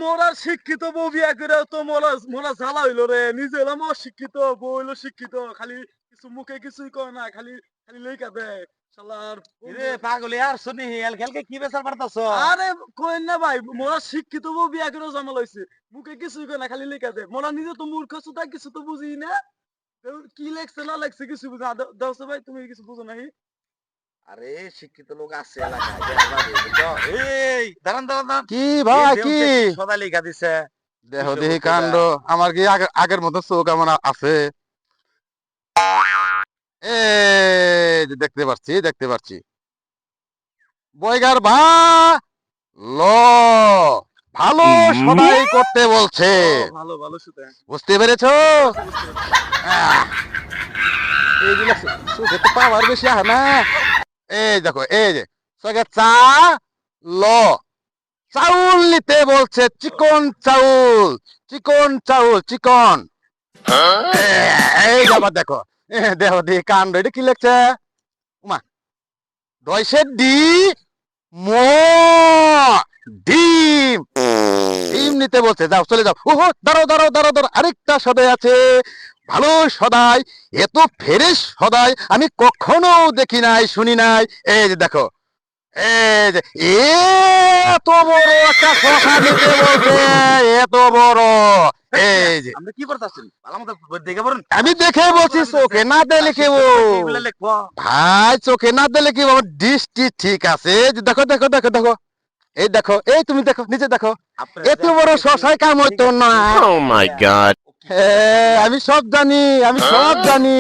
মোরা শিক্ষিত বউ বিয়া করে তো মোরা মোরা জ্বালা হইলো রে, নিজে হলাম অশিক্ষিত, বউ হইলো শিক্ষিত, খালি কিছু মুখে কিছুই কয় না, খালি খালি লেখা দেয় শালার। রে পাগলি আর শুনি হেল খেলকে কি বেচার পারতাছ? আরে কই না ভাই, মোরা শিক্ষিত বউ বিয়া করে জমা লইছে, মুখে কিছুই কয় না, খালি লেখা দেয়। মোরা নিজে তো মূর্খ সুতা, কিছু তো বুঝি না, কি লেখছে না লেখছে কিছু বুঝি না। দাও ভাই, তুমি কিছু বুঝো নাই। আরে শিক্ষিত লোক আছে এলাকায় দেখা যাবে, বুঝছো? এই দাঁড়ান দাঁড়ান দাঁড়ান। কি ভাই কি সদা লেখা দিছে। দেহ দেহি কাণ্ড। আমার কি আগের মতো চোখ আমার আছে? এই যে দেখতে পাচ্ছি দেখতে পাচ্ছি। বইগার ল ভালো সবাই করতে বলছে, ভালো ভালো সুতা। বুঝতে পেরেছো? আহ, এইগুলো চোখে তো পাওয়ার বেশি আহে না। এই দেখো, এই যে চোখে চা ল চাউল নিতে বলছে, চিকন চাউল চিকন চাউল চিকন। এই আবার দেখো, দেখো দি কাণ্ড, এটা কি লিখছে? উমা দয়সের ডি মো ডিম ডিম নিতে বলছে, যাও চলে যাও। ওহো দাঁড়াও দাঁড়াও দাঁড়াও দাঁড়াও, আরেকটা সদাই আছে, ভালো সদাই, এত ফ্রেশ সদাই আমি কখনো দেখি নাই শুনি নাই। এই যে দেখো, এই যে এত বড় একটা শশা নিতে বলছে, এত বড়। এই যে আপনি কি করতেছেন? ভালো মতো দেখে বলুন। আমি দেখে বলছি, চোখে না দিলে কি এইগুলা লিখবো। ভাই, চোখে না দিলে কি দৃষ্টি ঠিক আছে? এই যে দেখো দেখো দেখো দেখো, এই দেখো, এই তুমি দেখো নিচে দেখো, আপনার এত বড় শশায় কাম হইতো না। Oh my god. আমি সব জানি, আমি সব জানি।